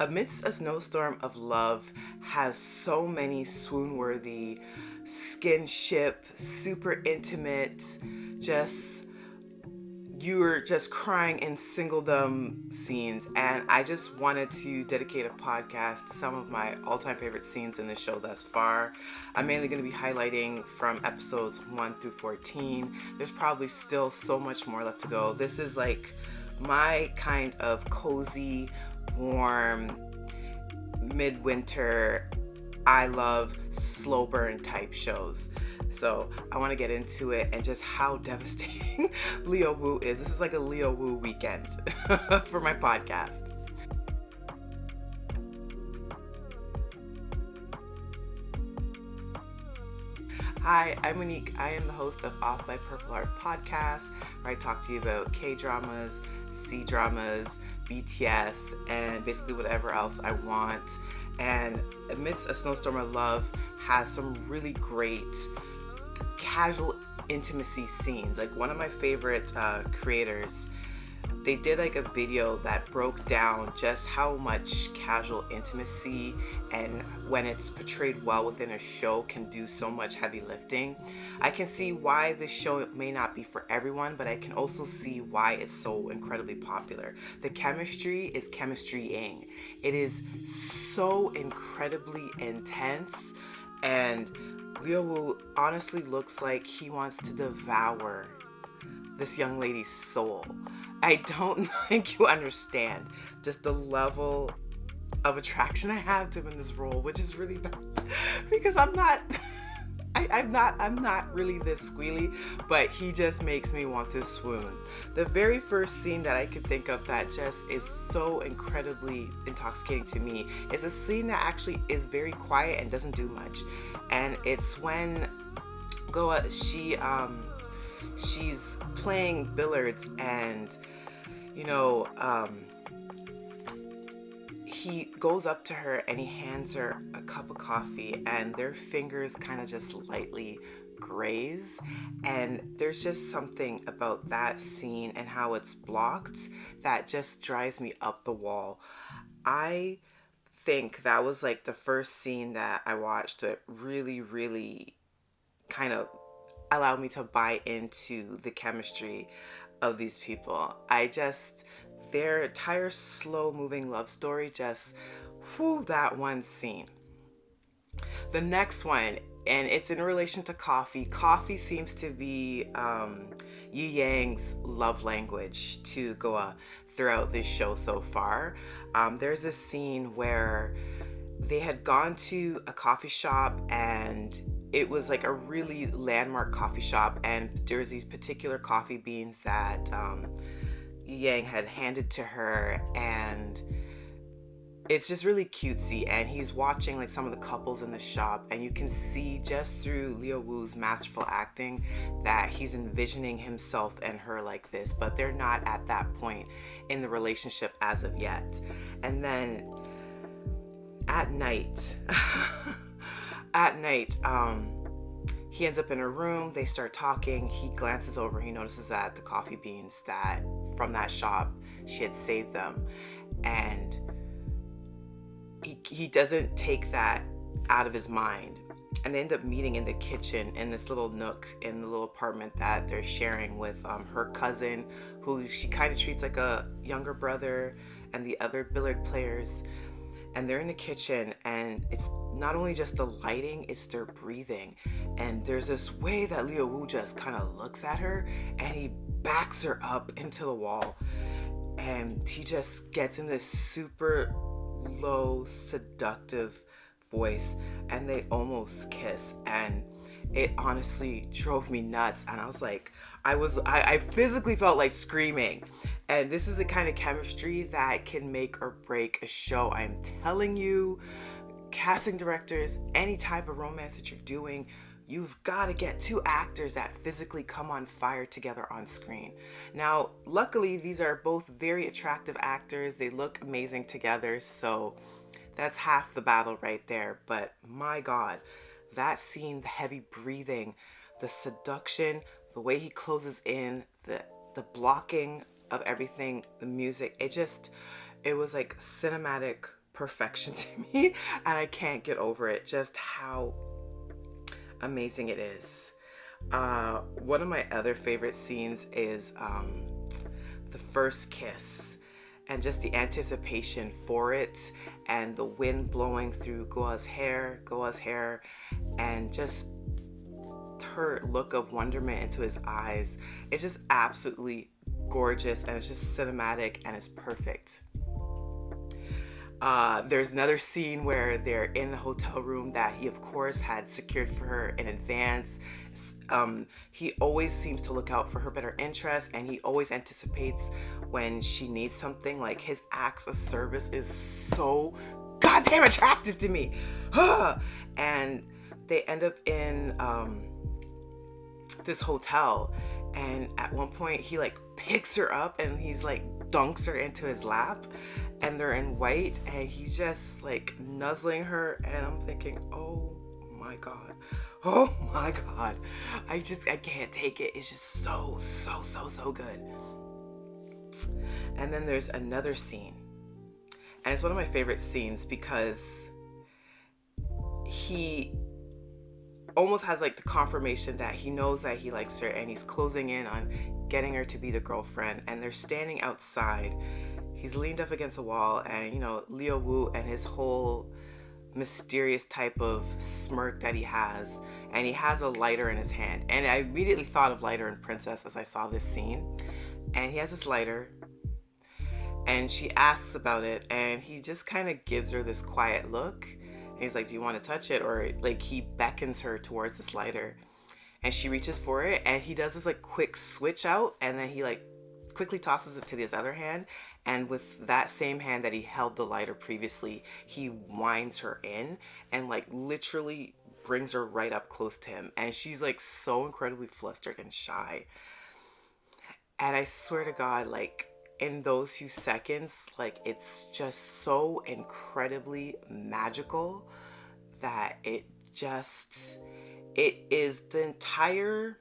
Amidst a Snowstorm of Love has so many swoon-worthy, skinship, super intimate, just you're just crying in singledom scenes, and I just wanted to dedicate a podcast to some of my all-time favorite scenes in the show thus far. I'm mainly going to be highlighting from episodes 1 through 14. There's probably still so much more left to go. This is like my kind of cozy, warm, midwinter, I love slow burn type shows. So I want to get into it and just how devastating Leo Wu is. This is like a Leo Wu weekend for my podcast. Hi, I'm Monique. I am the host of Off by Purple Heart podcast, where I talk to you about K-dramas, C-dramas, BTS, and basically whatever else I want. And Amidst a Snowstorm of Love has some really great casual intimacy scenes. Like one of my favorite creators, they did like a video that broke down just how much casual intimacy and when it's portrayed well within a show can do so much heavy lifting. I can see why this show may not be for everyone, but I can also see why it's so incredibly popular. The chemistry is chemistrying. It is so incredibly intense, and Leo Wu honestly looks like he wants to devour this young lady's soul. I don't think you understand just the level of attraction I have to him in this role, which is really bad because I'm not really this squealy, but he just makes me want to swoon. The very first scene that I could think of that just is so incredibly intoxicating to me is a scene that actually is very quiet and doesn't do much. And it's when Goa, she's playing billiards, and he goes up to her and he hands her a cup of coffee, and their fingers kind of just lightly graze. And there's just something about that scene and how it's blocked that just drives me up the wall. I think that was like the first scene that I watched that really kind of allowed me to buy into the chemistry of these people. Their entire slow moving love story, just that one scene. The next one, and it's in relation to coffee. Coffee seems to be Yi Yang's love language to Goa throughout this show so far. There's a scene where they had gone to a coffee shop, and it was like a really landmark coffee shop, and there's these particular coffee beans that Yang had handed to her, and it's just really cutesy. And he's watching like some of the couples in the shop, and you can see just through Leo Wu's masterful acting that he's envisioning himself and her like this, but they're not at that point in the relationship as of yet. And then at night he ends up in her room. They start talking. He glances over. He notices that the coffee beans that from that shop, she had saved them. And he doesn't take that out of his mind. And they end up meeting in the kitchen in this little nook in the little apartment that they're sharing with her cousin, who she kind of treats like a younger brother, and the other billiard players. And they're in the kitchen, and it's not only just the lighting, it's their breathing. And there's this way that Leo Wu just kind of looks at her, and he backs her up into the wall, and he just gets in this super low, seductive voice, and they almost kiss. And it honestly drove me nuts, and I was like, I physically felt like screaming. And this is the kind of chemistry that can make or break a show. I'm telling you, casting directors, any type of romance that you're doing, you've got to get two actors that physically come on fire together on screen. Now, luckily, these are both very attractive actors. They look amazing together, so that's half the battle right there. But my God, that scene, the heavy breathing, the seduction, the way he closes in, the blocking of everything, the music, it was like cinematic perfection to me, and I can't get over it, just how amazing it is. One of my other favorite scenes is the first kiss, and just the anticipation for it, and the wind blowing through Goa's hair, and just her look of wonderment into his eyes. It's just absolutely gorgeous, and it's just cinematic, and it's perfect. There's another scene where they're in the hotel room that he, of course, had secured for her in advance. He always seems to look out for her better interest, and he always anticipates when she needs something. Like, his acts of service is so goddamn attractive to me. And they end up in this hotel, and at one point he like picks her up and he's like dunks her into his lap, and they're in white, and he's just like nuzzling her, and I'm thinking, oh my god, I can't take it. It's just so good. And then there's another scene, and it's one of my favorite scenes because he almost has like the confirmation that he knows that he likes her, and he's closing in on getting her to be the girlfriend, and they're standing outside. He's leaned up against a wall, and Leo Wu and his whole mysterious type of smirk that he has, and he has a lighter in his hand, and I immediately thought of Lighter and Princess as I saw this scene. And he has this lighter, and she asks about it, and he just kind of gives her this quiet look. He's like, do you want to touch it? Or like, he beckons her towards this lighter, and she reaches for it, and he does this like quick switch out, and then he like quickly tosses it to his other hand, and with that same hand that he held the lighter previously, he winds her in and like literally brings her right up close to him, and she's like so incredibly flustered and shy. And I swear to God, like, in those few seconds, like, it's just so incredibly magical that it is the entire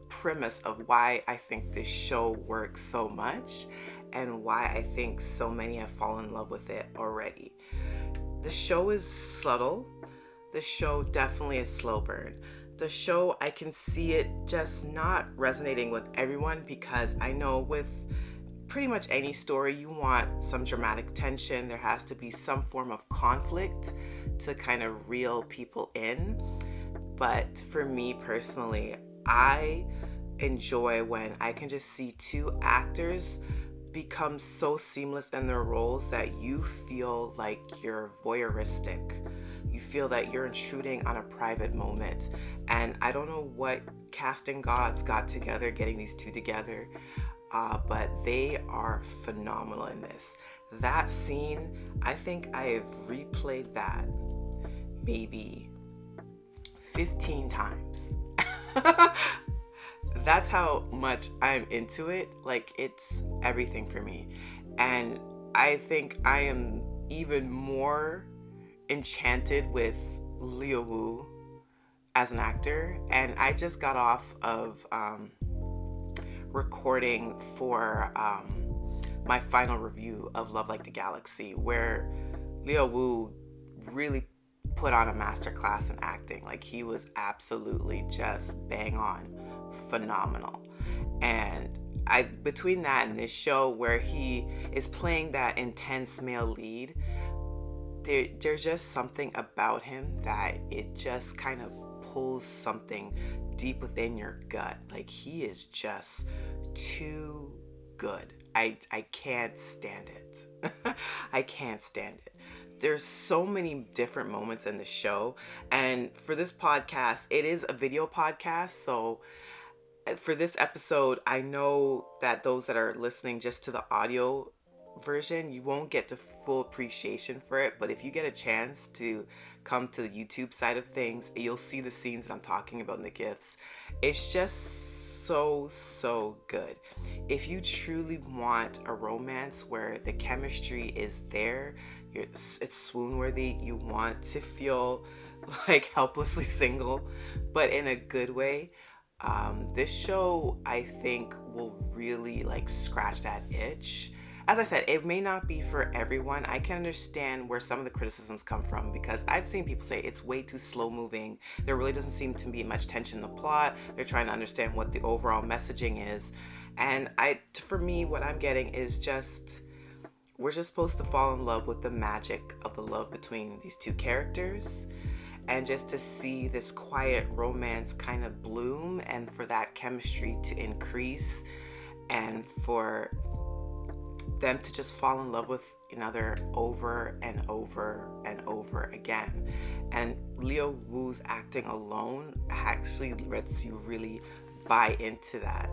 premise of why I think this show works so much, and why I think so many have fallen in love with it already. The show is subtle. The show definitely is slow burn. The show, I can see it just not resonating with everyone, because I know with pretty much any story, you want some dramatic tension. There has to be some form of conflict to kind of reel people in. But for me personally, I enjoy when I can just see two actors become so seamless in their roles that you feel like you're voyeuristic. You feel that you're intruding on a private moment. And I don't know what casting gods got together getting these two together, but they are phenomenal in this. That scene, I think I've replayed that maybe 15 times. That's how much I'm into it. Like, it's everything for me. And I think I am even more enchanted with Leo Wu as an actor. And I just got off of recording for my final review of Love Like the Galaxy, where Leo Wu really put on a masterclass in acting. Like, he was absolutely just bang on phenomenal. And between that and this show where he is playing that intense male lead, there's just something about him that it just kind of pulls something deep within your gut. Like, he is just too good. I can't stand it. I can't stand it. There's so many different moments in the show, and for this podcast, it is a video podcast, so for this episode, I know that those that are listening just to the audio version, you won't get the full appreciation for it, but if you get a chance to come to the YouTube side of things, you'll see the scenes that I'm talking about in the GIFs. It's just so good. If you truly want a romance where the chemistry is there, it's swoon worthy, you want to feel like helplessly single, but in a good way, this show, I think, will really like scratch that itch. as I said, it may not be for everyone. I can understand where some of the criticisms come from, because I've seen people say it's way too slow moving. There really doesn't seem to be much tension in the plot. They're trying to understand what the overall messaging is. And for me, what I'm getting is just, we're just supposed to fall in love with the magic of the love between these two characters, and just to see this quiet romance kind of bloom, and for that chemistry to increase, and for them to just fall in love with another over and over and over again. And Leo Wu's acting alone actually lets you really buy into that.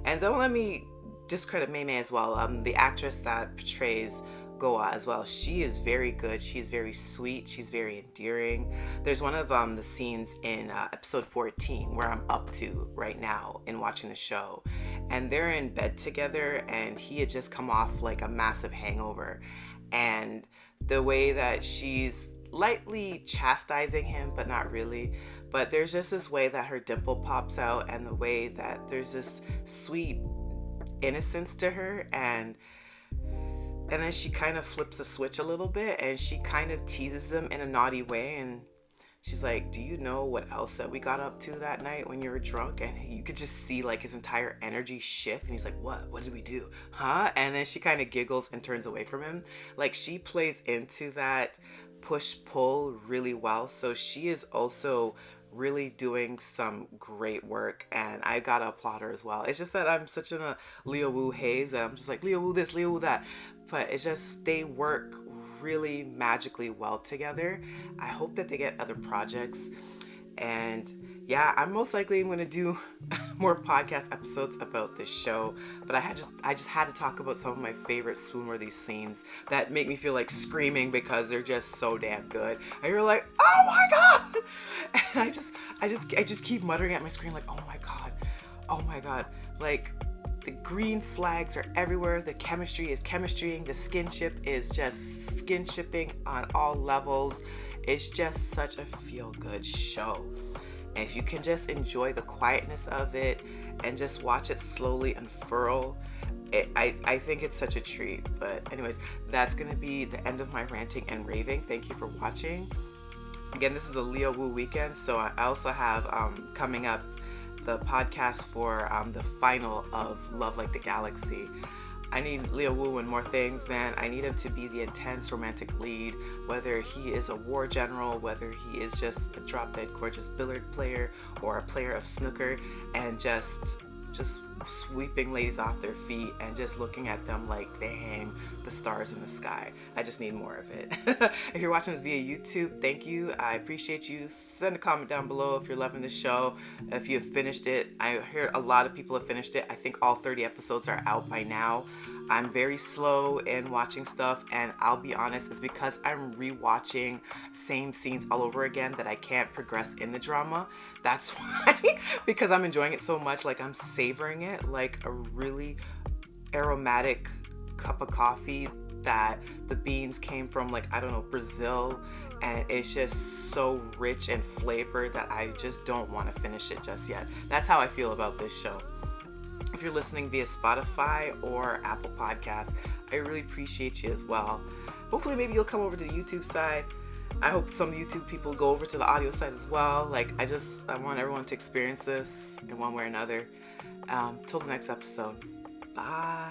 And don't let me discredit Mei Mei as well. The actress that portrays Goa as well, she is very good. She's very sweet. She's very endearing. There's one of the scenes in episode 14 where I'm up to right now in watching the show, and they're in bed together, and he had just come off like a massive hangover, and the way that she's lightly chastising him, but not really, but there's just this way that her dimple pops out, and the way that there's this sweet innocence to her, and then she kind of flips a switch a little bit, and she kind of teases them in a naughty way, and she's like, do you know what else that we got up to that night when you were drunk? And you could just see like his entire energy shift, and he's like, what did we do, huh? And then she kind of giggles and turns away from him. Like, she plays into that push-pull really well, so she is also really doing some great work, and I gotta applaud her as well. It's just that I'm such in a Leo Wu haze that I'm just like, Leo Wu this, Leo Wu that, but it's just, they work really magically well together. I hope that they get other projects, and yeah, I'm most likely going to do more podcast episodes about this show, but I just had to talk about some of my favorite swoon-worthy scenes that make me feel like screaming because they're just so damn good. And you're like, oh my god! And I just keep muttering at my screen like, oh my god. Like, the green flags are everywhere. The chemistry is chemistrying. The skinship is just skinshipping on all levels. It's just such a feel-good show. And if you can just enjoy the quietness of it and just watch it slowly unfurl, I think it's such a treat. But anyways, that's going to be the end of my ranting and raving. Thank you for watching. Again, this is a Leo Wu weekend, so I also have coming up the podcast for the final of Love Like the Galaxy. I need Leo Wu and more things, man. I need him to be the intense romantic lead, whether he is a war general, whether he is just a drop-dead gorgeous billiard player or a player of snooker, and just sweeping ladies off their feet and just looking at them like they hang the stars in the sky. I just need more of it. If you're watching this via YouTube, thank you. I appreciate you. Send a comment down below if you're loving the show, if you have finished it. I heard a lot of people have finished it. I think all 30 episodes are out by now. I'm very slow in watching stuff, and I'll be honest, it's because I'm rewatching same scenes all over again that I can't progress in the drama. That's why, because I'm enjoying it so much, like I'm savoring it like a really aromatic cup of coffee that the beans came from, like, I don't know, Brazil, and it's just so rich and flavored that I just don't want to finish it just yet. That's how I feel about this show. If you're listening via Spotify or Apple Podcasts, I really appreciate you as well. Hopefully maybe you'll come over to the YouTube side. I hope some YouTube people go over to the audio side as well. Like, I want everyone to experience this in one way or another. Till the next episode. Bye.